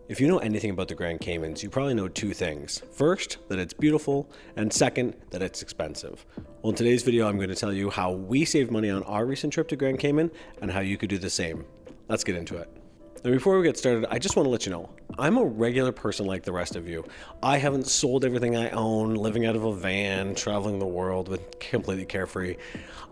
If you know anything about the Grand Caymans, you probably know two things. First, that it's beautiful, and second, that it's expensive. Well, in today's video, I'm going to tell you how we saved money on our recent trip to Grand Cayman and how you could do the same. Let's get into it. Now, before we get started, I just want to let you know, I'm a regular person like the rest of you. I haven't sold everything I own, living out of a van, traveling the world with completely carefree.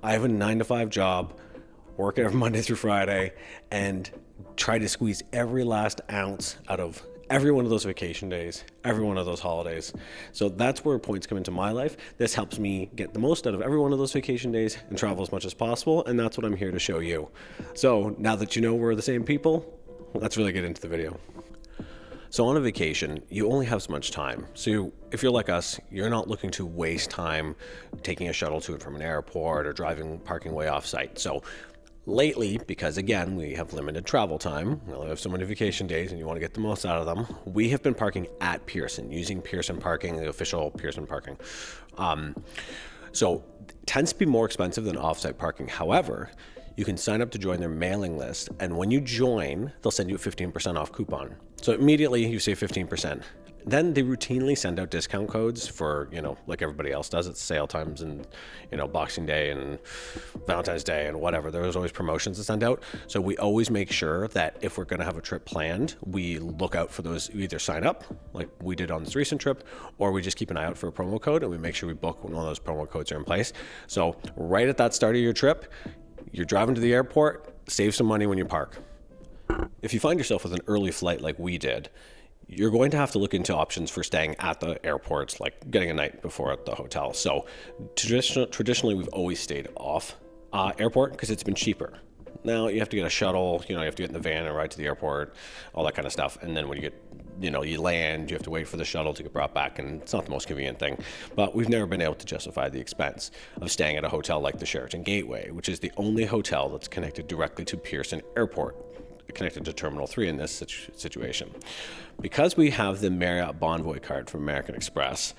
I have a 9-to-5 job, work every Monday through Friday, and try to squeeze every last ounce out of every one of those vacation days, every one of those holidays. So that's where points come into my life. This helps me get the most out of every one of those vacation days and travel as much as possible, and that's what I'm here to show you. So now that you know we're the same people, let's really get into the video. So on a vacation, you only have so much time. So if you're like us, you're not looking to waste time taking a shuttle to and from an airport or parking way off site. So lately, because again, we have limited travel time, we only have so many vacation days and you want to get the most out of them, we have been parking at Pearson, using Pearson parking, the official Pearson parking. So it tends to be more expensive than offsite parking. However, you can sign up to join their mailing list, and when you join, they'll send you a 15% off coupon. So immediately you save 15%. Then they routinely send out discount codes for, like everybody else does at sale times and, Boxing Day and Valentine's Day and whatever. There's always promotions to send out. So we always make sure that if we're going to have a trip planned, we look out for those. We either sign up like we did on this recent trip, or we just keep an eye out for a promo code and we make sure we book when one of those promo codes are in place. So right at that start of your trip, you're driving to the airport, save some money when you park. If you find yourself with an early flight like we did, you're going to have to look into options for staying at the airports, like getting a night before at the hotel. So traditionally, we've always stayed off airport because it's been cheaper. Now you have to get a shuttle, you have to get in the van and ride to the airport, all that kind of stuff. And then when you get, you land, you have to wait for the shuttle to get brought back, and it's not the most convenient thing. But we've never been able to justify the expense of staying at a hotel like the Sheraton Gateway, which is the only hotel that's connected directly to Pearson Airport, connected to Terminal 3 in this situation. Because we have the Marriott Bonvoy card from American Express,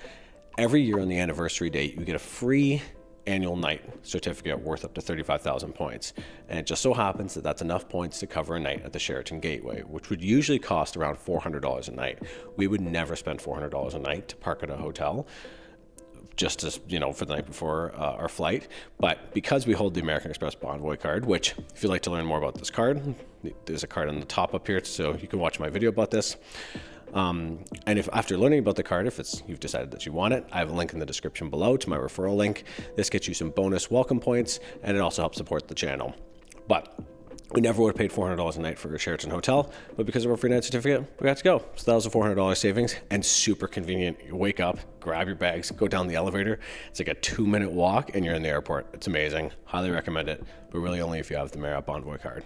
every year on the anniversary date, you get a free annual night certificate worth up to 35,000 points. And it just so happens that that's enough points to cover a night at the Sheraton Gateway, which would usually cost around $400 a night. We would never spend $400 a night to park at a hotel, just as, for the night before our flight. But because we hold the American Express Bonvoy card, which if you'd like to learn more about this card, there's a card on the top up here, so you can watch my video about this. And if after learning about the card, if you've decided that you want it, I have a link in the description below to my referral link. This gets you some bonus welcome points, and it also helps support the channel. But we never would have paid $400 a night for a Sheraton hotel, but because of our free night certificate, we got to go. So that was a $400 savings, and super convenient. You wake up, grab your bags, go down the elevator. It's like a 2-minute walk, and you're in the airport. It's amazing. Highly recommend it, but really only if you have the Marriott Bonvoy card.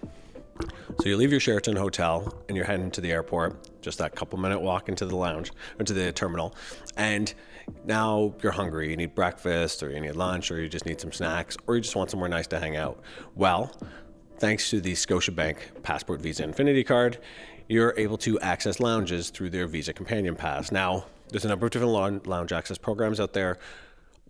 So you leave your Sheraton hotel and you're heading to the airport, just that couple-minute walk into the lounge, or to the terminal, and now you're hungry. You need breakfast, or you need lunch, or you just need some snacks, or you just want somewhere nice to hang out. Well, thanks to the Scotia Passport Visa Infinity card, you're able to access lounges through their Visa Companion Pass. Now, there's a number of different lounge access programs out there.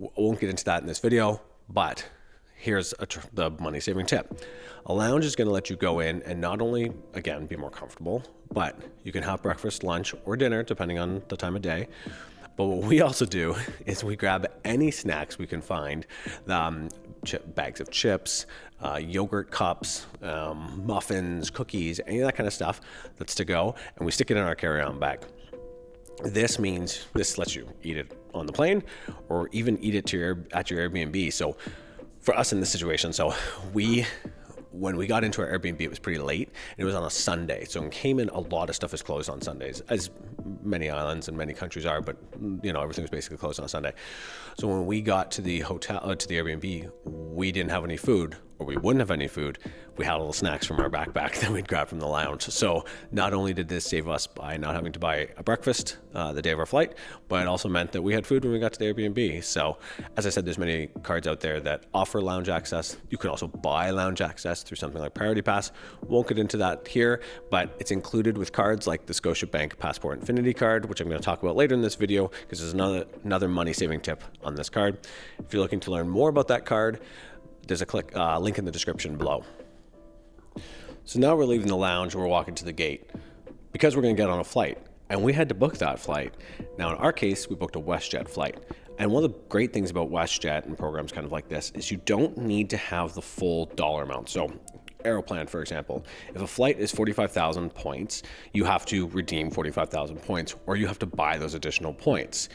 I won't get into that in this video, but here's the money-saving tip. A lounge is going to let you go in and not only, again, be more comfortable, but you can have breakfast, lunch, or dinner, depending on the time of day. But what we also do is we grab any snacks we can find, bags of chips, yogurt cups, muffins, cookies, any of that kind of stuff that's to go, and we stick it in our carry-on bag. This lets you eat it on the plane, or even eat it at your Airbnb. So for us in this situation, when we got into our Airbnb, it was pretty late, and it was on a Sunday. So in Cayman, a lot of stuff is closed on Sundays, as many islands and many countries are, but everything was basically closed on a Sunday. So when we got to the hotel, to the Airbnb, we didn't have any food, or we wouldn't have any food. We had little snacks from our backpack that we'd grab from the lounge. So not only did this save us by not having to buy a breakfast the day of our flight, but it also meant that we had food when we got to the Airbnb. So as I said, there's many cards out there that offer lounge access. You can also buy lounge access through something like Priority Pass. Won't get into that here, but it's included with cards like the Scotiabank Passport Infinity card, which I'm going to talk about later in this video, because there's another money-saving tip on this card. If you're looking to learn more about that card, there's a link in the description below. So now we're leaving the lounge, we're walking to the gate. because we're going to get on a flight. And we had to book that flight. Now, in our case, we booked a WestJet flight. And one of the great things about WestJet and programs kind of like this is you don't need to have the full dollar amount. So Aeroplan, for example, if a flight is 45,000 points, you have to redeem 45,000 points, or you have to buy those additional points.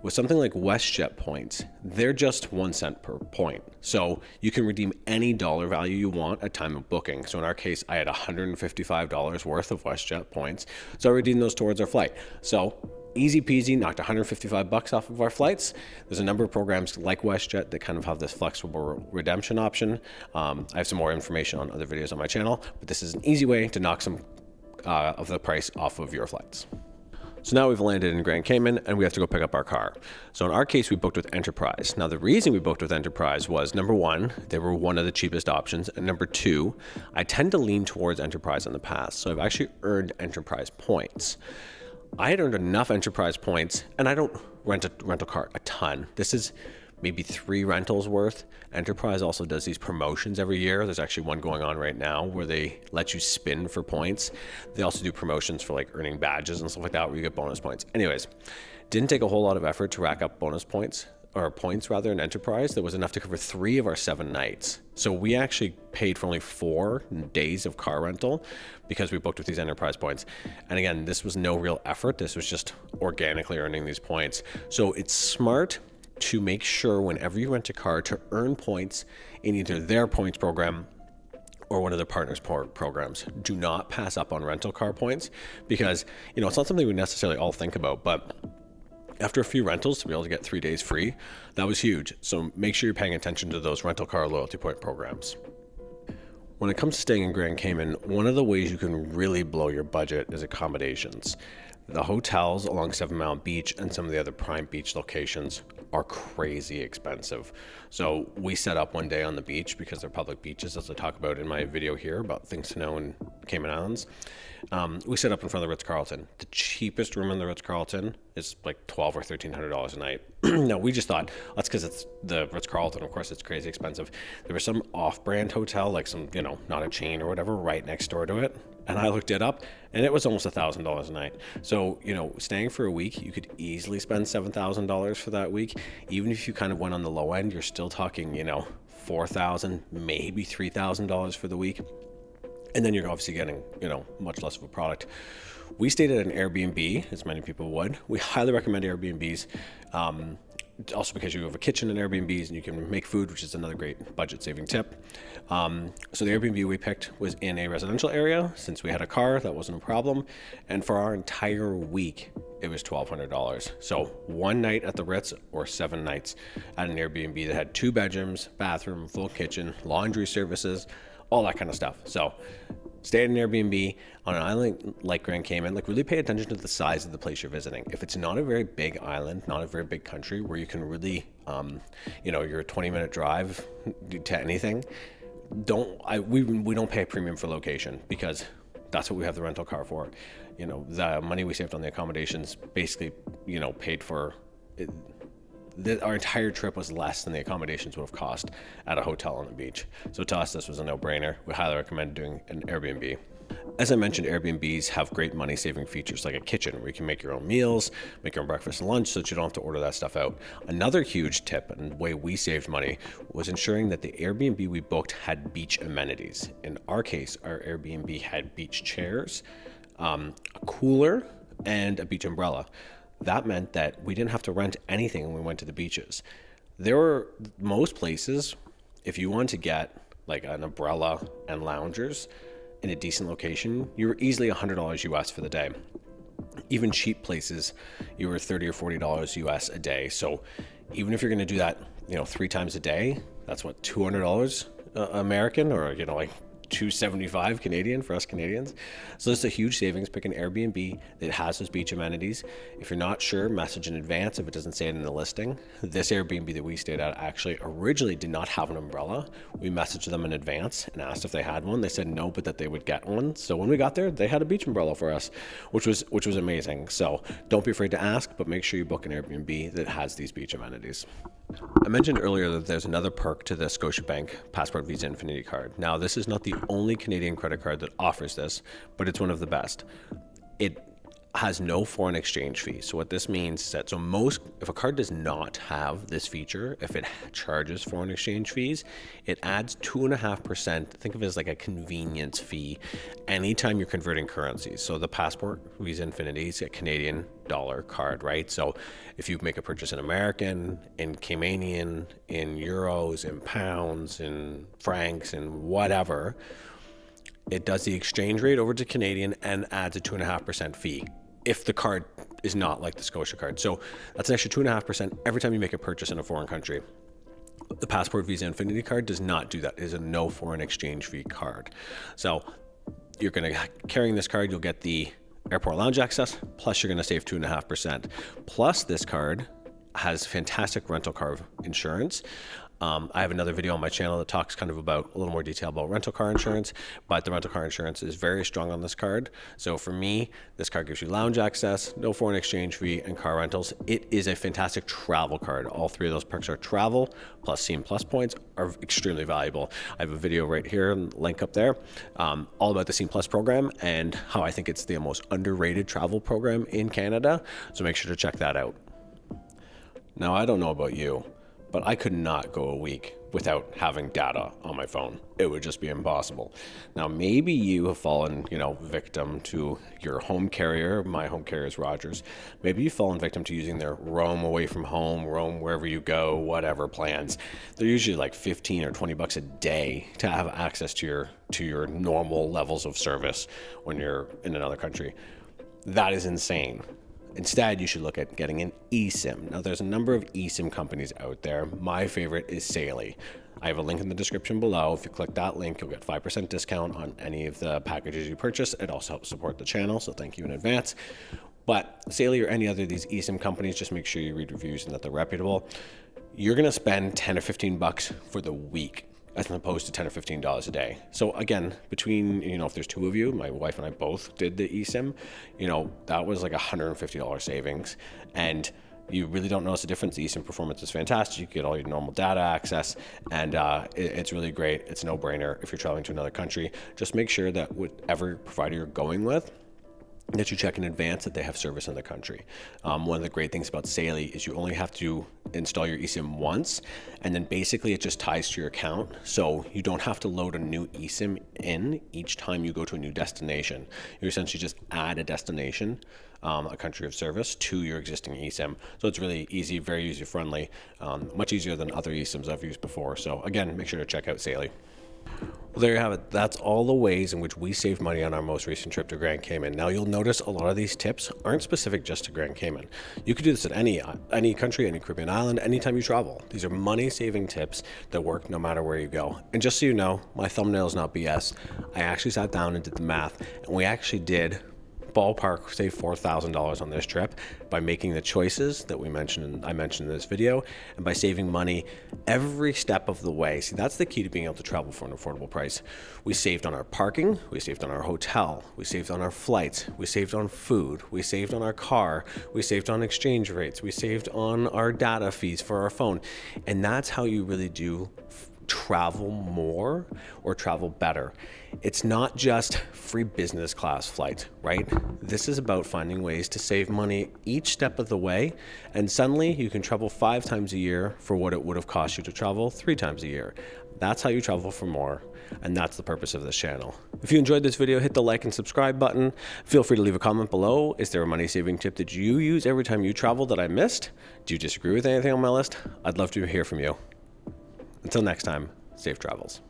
With something like WestJet points, they're just 1 cent per point. So you can redeem any dollar value you want at time of booking. So in our case, I had $155 worth of WestJet points. So I redeemed those towards our flight. So easy peasy, knocked $155 off of our flights. There's a number of programs like WestJet that kind of have this flexible redemption option. I have some more information on other videos on my channel, but this is an easy way to knock some of the price off of your flights. So now we've landed in Grand Cayman and we have to go pick up our car. So in our case, we booked with Enterprise. Now the reason we booked with Enterprise was, number one, they were one of the cheapest options. And number two, I tend to lean towards Enterprise in the past. So I've actually earned Enterprise points. I had earned enough Enterprise points, and I don't rent a rental car a ton. This is maybe 3 rentals worth. Enterprise also does these promotions every year. There's actually one going on right now where they let you spin for points. They also do promotions for like earning badges and stuff like that where you get bonus points. Anyways, didn't take a whole lot of effort to rack up bonus points, or points rather, in Enterprise. That was enough to cover 3 of our 7 nights. So we actually paid for only 4 days of car rental because we booked with these Enterprise points. And again, this was no real effort. This was just organically earning these points. So it's smart to make sure whenever you rent a car to earn points in either their points program or one of their partners' programs. Do not pass up on rental car points because, you know, it's not something we necessarily all think about, but after a few rentals, to be able to get 3 days free, that was huge. So make sure you're paying attention to those rental car loyalty point programs. When it comes to staying in Grand Cayman, one of the ways you can really blow your budget is accommodations. The hotels along 7 Mile Beach and some of the other prime beach locations are crazy expensive. So we set up one day on the beach because they're public beaches, as I talk about in my video here about things to know in Cayman Islands. We set up in front of the Ritz-Carlton. The cheapest room in the Ritz-Carlton is like $1,200 or $1,300 a night. Now, we just thought that's because it's the Ritz-Carlton. Of course, it's crazy expensive. There was some off-brand hotel, like some, you know, not a chain or whatever, right next door to it. And I looked it up and it was almost $1,000 a night. So, you know, staying for a week, you could easily spend $7,000 for that week. Even if you kind of went on the low end, you're still talking, you know, $4,000, maybe $3,000 for the week. And then you're obviously getting, you know, much less of a product. We stayed at an Airbnb, as many people would. We highly recommend Airbnbs. Also because you have a kitchen in Airbnbs and you can make food, which is another great budget saving tip. So the Airbnb we picked was in a residential area. Since we had a car, that wasn't a problem. And for our entire week, it was $1,200. So 1 night at the Ritz or 7 nights at an Airbnb that had 2 bedrooms, bathroom, full kitchen, laundry services, all that kind of stuff. So stay at an Airbnb on an island like Grand Cayman. Like, really pay attention to the size of the place you're visiting. If it's not a very big island, not a very big country where you can really, you know, you're a 20-minute drive to anything, we don't pay a premium for location because that's what we have the rental car for. You know, the money we saved on the accommodations basically, you know, paid for it. Our entire trip was less than the accommodations would have cost at a hotel on the beach. So to us, this was a no-brainer. We highly recommend doing an Airbnb. As I mentioned, Airbnbs have great money-saving features like a kitchen where you can make your own meals, make your own breakfast and lunch so that you don't have to order that stuff out. Another huge tip and way we saved money was ensuring that the Airbnb we booked had beach amenities. In our case, our Airbnb had beach chairs, a cooler, and a beach umbrella. That meant that we didn't have to rent anything when we went to the beaches. There were most places, if you wanted to get like an umbrella and loungers in a decent location, you were easily $100 US for the day. Even cheap places, you were $30 or $40 US a day. So even if you're going to do that, you know, 3 times a day, that's what, $200 American, or, you know, like $275 Canadian for us Canadians. So this is a huge savings. Pick an Airbnb that has those beach amenities. If you're not sure, message in advance if it doesn't say it in the listing. This Airbnb that we stayed at actually originally did not have an umbrella. We messaged them in advance and asked if they had one. They said no, but that they would get one. So when we got there, they had a beach umbrella for us, which was amazing. So don't be afraid to ask, but make sure you book an Airbnb that has these beach amenities. I mentioned earlier that there's another perk to the Scotiabank Passport Visa Infinity card. Now, this is not the only Canadian credit card that offers this, but it's one of the best. it has no foreign exchange fee. So what this means is that if a card does not have this feature, if it charges foreign exchange fees, it adds 2.5%. Think of it as like a convenience fee anytime you're converting currencies. So the Passport Visa Infinity is a Canadian dollar card, right? So if you make a purchase in American, in Caymanian, in euros, in pounds, in francs, in whatever, it does the exchange rate over to Canadian and adds a 2.5% fee if the card is not like the Scotia card. So that's an extra 2.5% every time you make a purchase in a foreign country. The Passport Visa Infinity card does not do that. It is a no foreign exchange fee card. So you're going to, carrying this card, you'll get the airport lounge access, plus you're going to save 2.5%. Plus this card has fantastic rental car insurance. I have another video on my channel that talks kind of about a little more detail about rental car insurance, but the rental car insurance is very strong on this card. So for me, this card gives you lounge access, no foreign exchange fee, and car rentals. It is a fantastic travel card. All three of those perks are travel, plus eSIM Plus points are extremely valuable. I have a video right here, link up there, all about the eSIM Plus program and how I think it's the most underrated travel program in Canada. So make sure to check that out. Now, I don't know about you, but I could not go a week without having data on my phone. It would just be impossible. Now, maybe you have fallen, victim to your home carrier. My home carrier is Rogers. Maybe you've fallen victim to using their roam away from home, roam wherever you go, whatever plans. They're usually like 15 or 20 bucks a day to have access to your normal levels of service when you're in another country. That is insane. Instead, you should look at getting an eSIM. Now, there's a number of eSIM companies out there. My favorite is Saily. I have a link in the description below. If you click that link, you'll get 5% discount on any of the packages you purchase. It also helps support the channel, so thank you in advance. But Saily or any other of these eSIM companies, just make sure you read reviews and that they're reputable. You're going to spend 10 or 15 bucks for the week, as opposed to $10 or $15 a day. So again, between, if there's two of you, my wife and I both did the eSIM, that was like $150 savings. And you really don't notice the difference. The eSIM performance is fantastic. You get all your normal data access, and it's really great. It's a no-brainer if you're traveling to another country. Just make sure that whatever provider you're going with, that you check in advance that they have service in the country. One of the great things about Saily is you only have to install your eSIM once, and then basically it just ties to your account. So you don't have to load a new eSIM in each time you go to a new destination. You essentially just add a destination, a country of service, to your existing eSIM. So it's really easy, very user-friendly, much easier than other eSIMs I've used before. So again, make sure to check out Saily. Well, there you have it. That's all the ways in which we saved money on our most recent trip to Grand Cayman. Now, you'll notice a lot of these tips aren't specific just to Grand Cayman. You could do this at any country, any Caribbean island, anytime you travel. These are money-saving tips that work no matter where you go. And just so you know, my thumbnail is not BS. I actually sat down and did the math, and we actually did ballpark save $4,000 on this trip by making the choices that I mentioned in this video, and by saving money every step of the way. See, that's the key to being able to travel for an affordable price. We saved on our parking, we saved on our hotel, we saved on our flights, we saved on food, we saved on our car, we saved on exchange rates, we saved on our data fees for our phone. And that's how you really do travel more or travel better. It's not just free business class flight, right? This is about finding ways to save money each step of the way, and suddenly you can travel 5 times a year for what it would have cost you to travel 3 times a year. That's how you travel for more, and that's the purpose of this channel. If you enjoyed this video, hit the like and subscribe button. Feel free to leave a comment below. Is there a money-saving tip that you use every time you travel that I missed? Do you disagree with anything on my list? I'd love to hear from you. Until next time, safe travels.